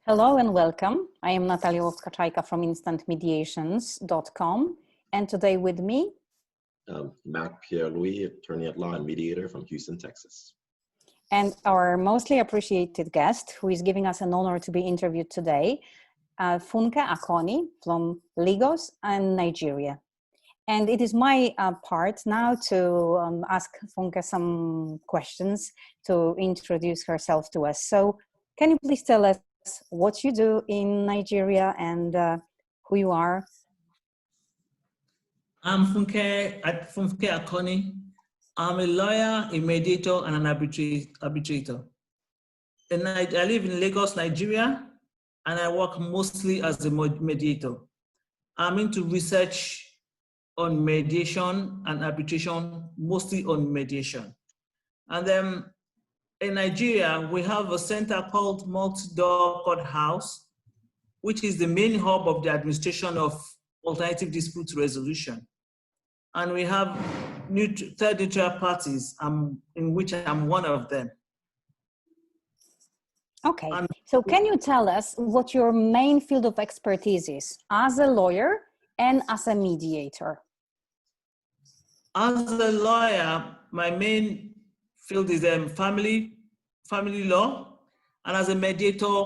Hello and welcome. I am Natalia from InstantMediations.com, and today with me, Matt Pierre-Louis, attorney at law and mediator from Houston, Texas. And our mostly appreciated guest, who is giving us an honor to be interviewed today, Funke Akoni from Lagos and Nigeria. And it is my part now to ask Funke some questions to introduce herself to us. So can you please tell us what you do in Nigeria and who you are? I'm Funke Akoni. I'm a lawyer, a mediator, and an arbitrator. And I live in Lagos, Nigeria, and I work mostly as a mediator. I'm into research on mediation and arbitration, mostly on mediation. And then in Nigeria, we have a center called Multi-Door Court House, which is the main hub of the administration of alternative dispute resolution. And we have third neutral parties, in which I'm one of them. Okay, so can you tell us what your main field of expertise is as a lawyer and as a mediator? As a lawyer, my main field is family law, and as a mediator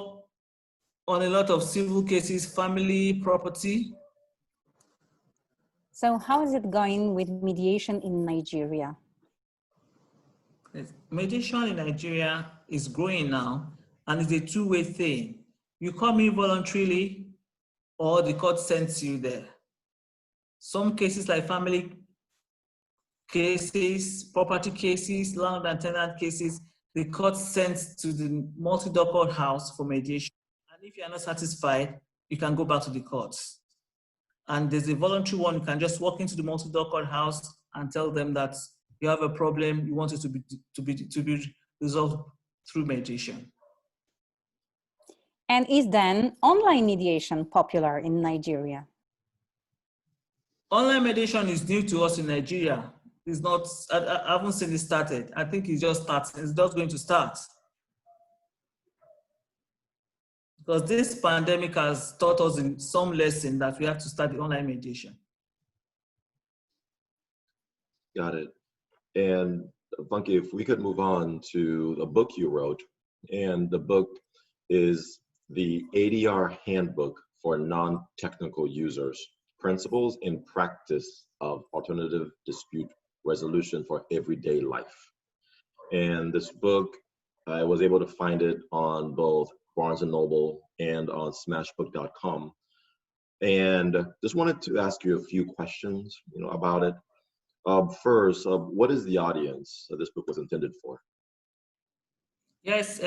on a lot of civil cases, family, property. So how is it going with mediation in Nigeria? Mediation in Nigeria is growing now, and it's a two-way thing. You come in voluntarily, or the court sends you there. Some cases like family cases, property cases, landlord and tenant cases, the court sends to the multi-door court house for mediation. And if you are not satisfied, you can go back to the courts. And there's a voluntary one, you can just walk into the multi-door court house and tell them that you have a problem, you want it to be resolved through mediation. And is then online mediation popular in Nigeria? Online mediation is new to us in Nigeria. It's not, I haven't seen it started. I think it's just starting, it's just going to start. Because this pandemic has taught us in some lesson that we have to start the online mediation. Got it. And Funke, if we could move on to the book you wrote, and the book is the ADR Handbook for Non-Technical Users, Principles and Practice of Alternative Dispute Resolution for Everyday Life. And this book, I was able to find it on both Barnes & Noble and on smashbook.com. And just wanted to ask you a few questions, about it. First, what is the audience that this book was intended for? Yes,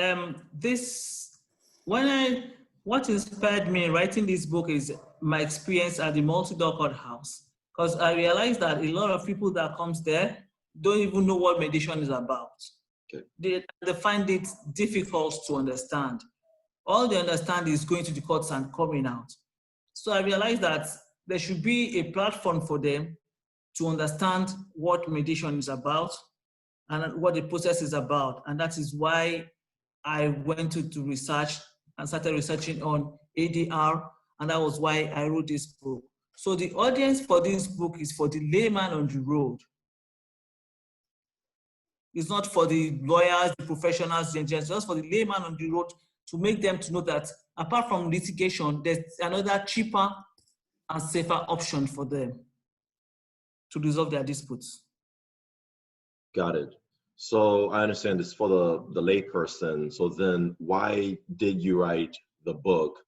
what inspired me in writing this book is my experience at the multi-door court house. Because I realized that a lot of people that comes there don't even know what mediation is about. Okay. They find it difficult to understand. All they understand is going to the courts and coming out. So I realized that there should be a platform for them to understand what mediation is about and what the process is about. And that is why I went to research and started researching on ADR, and that was why I wrote this book. So the audience for this book is for the layman on the road. It's not for the lawyers, the professionals, the engineers, just for the layman on the road, to make them to know that apart from litigation, there's another cheaper and safer option for them to resolve their disputes. Got it. So I understand this for the layperson. So then why did you write the book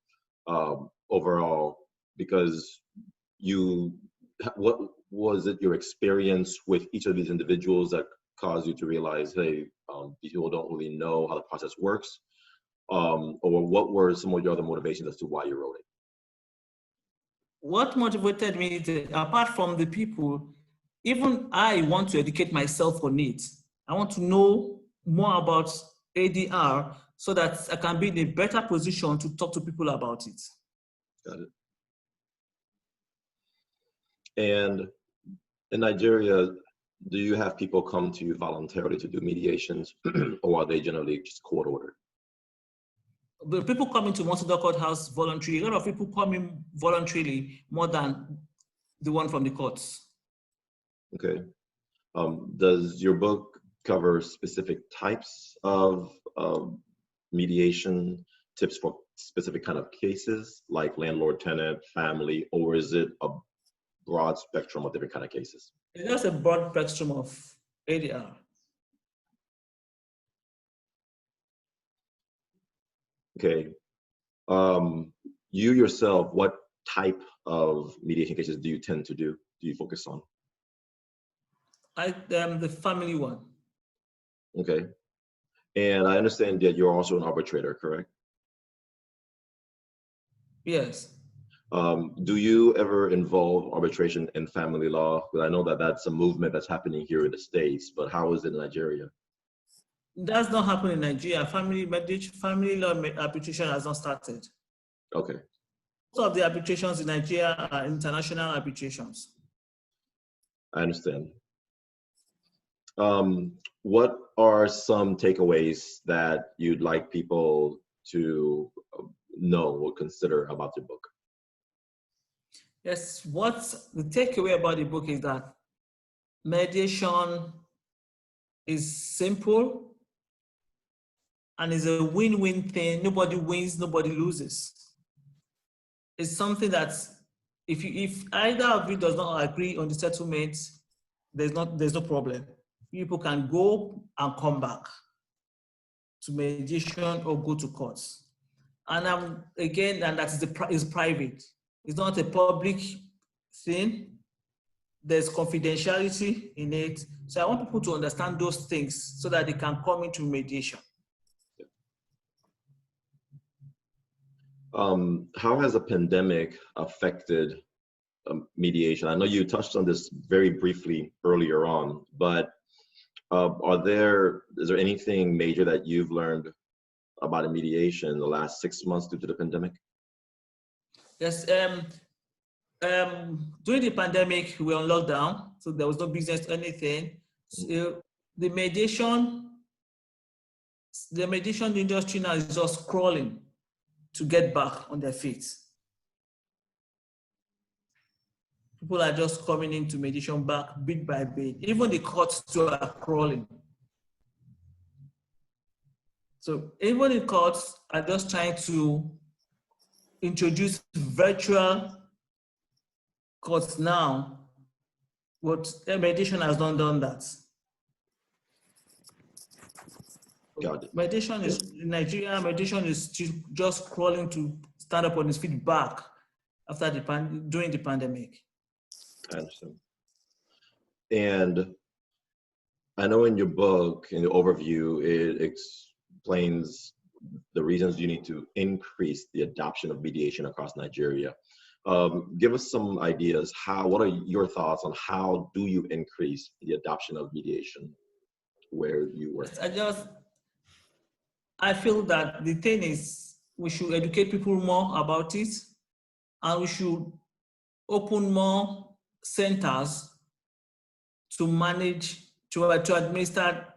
overall? Because what was it your experience with each of these individuals that caused you to realize, hey, these people don't really know how the process works? Or what were some of your other motivations as to why you wrote it? What motivated me, apart from the people, even I want to educate myself on it. I want to know more about ADR so that I can be in a better position to talk to people about it. Got it. And in Nigeria, do you have people come to you voluntarily to do mediations, or are they generally just court ordered? the people come into multi-door courthouse voluntarily. A lot of people come in voluntarily more than the one from the courts. Okay. Does your book cover specific types of mediation, tips for specific kind of cases like landlord, tenant, family, or is it a broad spectrum of different kind of cases? It's just a broad spectrum of ADR. Okay. You yourself, what type of mediation cases do you tend to do? Do you focus on? I am the family one. Okay. And I understand that you're also an arbitrator, correct? Yes. Do you ever involve arbitration in family law? Because I know that that's a movement that's happening here in the States, but how is it in Nigeria? That's not happening in Nigeria. Family law arbitration has not started. Okay. Most of the arbitrations in Nigeria are international arbitrations. I understand. What are some takeaways that you'd like people to know or consider about your book? Yes, the takeaway about the book is that mediation is simple and is a win-win thing. Nobody wins, nobody loses. It's something that if either of you does not agree on the settlement, there's no problem. People can go and come back to mediation or go to courts. And again, and that is private. It's not a public thing. There's confidentiality in it. So I want people to understand those things so that they can come into mediation. How has the pandemic affected mediation? I know you touched on this very briefly earlier on, but is there anything major that you've learned about a mediation in the last 6 months due to the pandemic? Yes, during the pandemic, we were on lockdown, so there was no business, anything. So the mediation industry now is just crawling to get back on their feet. People are just coming into mediation back bit by bit. Even the courts too are crawling. So even the courts are just trying to introduce virtual courts now, but mediation has not done that. Got it. Mediation is in Nigeria. Mediation is just crawling to stand up on its feet back after during the pandemic. I understand. And I know in your book, in the overview, it explains the reasons you need to increase the adoption of mediation across Nigeria. Give us some ideas. What are your thoughts on how do you increase the adoption of mediation where you work? I feel that the thing is we should educate people more about it, and we should open more centers to manage, to administer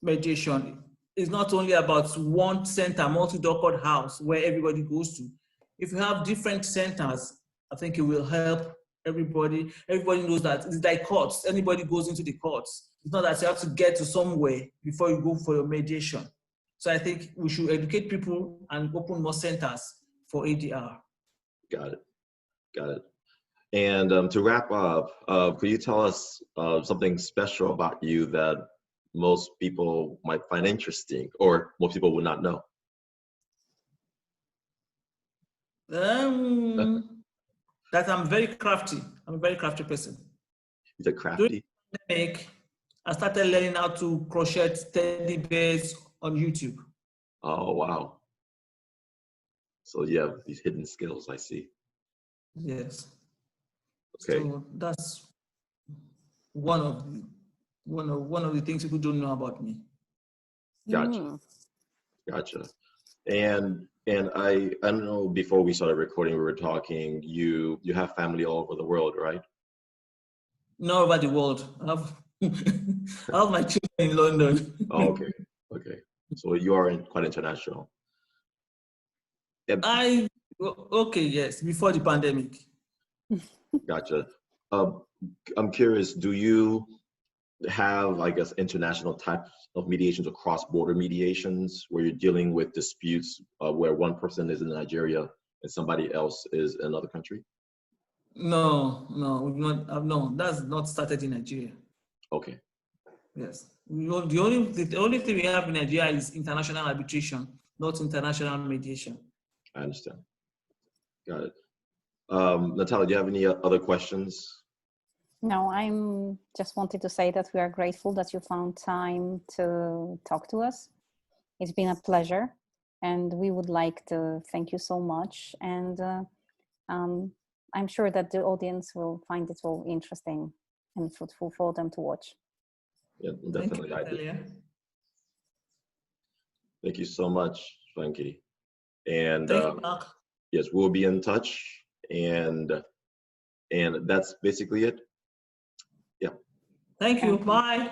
mediation. It's not only about one center, multi-door courthouse where everybody goes to. If you have different centers, I think it will help everybody. Everybody knows that it's like courts. Anybody goes into the courts. It's not that you have to get to somewhere before you go for your mediation. So I think we should educate people and open more centers for ADR. Got it. Got it. And to wrap up, could you tell us something special about you that most people might find interesting or most people would not know? That I'm very crafty. I'm a very crafty person. You're crafty? During the pandemic, I started learning how to crochet teddy bears on YouTube. Oh, wow. So you have these hidden skills, I see. Yes. Okay. So that's one of the things people don't know about me. Gotcha. Gotcha. And I don't know, before we started recording, we were talking, you have family all over the world, right? Not over the world. I have my children in London. Oh, okay. Okay. So you are quite international. Okay, yes, before the pandemic. Gotcha. I'm curious, do you have, I guess, international types of mediations or cross-border mediations where you're dealing with disputes where one person is in Nigeria and somebody else is in another country? No, no, that's not started in Nigeria. Okay. Yes. The only thing we have in Nigeria is international arbitration, not international mediation. I understand. Got it. Natalia, do you have any other questions? No, I'm just wanted to say that we are grateful that you found time to talk to us. It's been a pleasure, and we would like to thank you so much. And I'm sure that the audience will find it all interesting and fruitful for them to watch. Yeah, definitely. Thank you, Natalia. Thank you so much, Funke. And Thank you, Mark. yes, we'll be in touch. And that's basically it. Yeah. Thank you. Bye.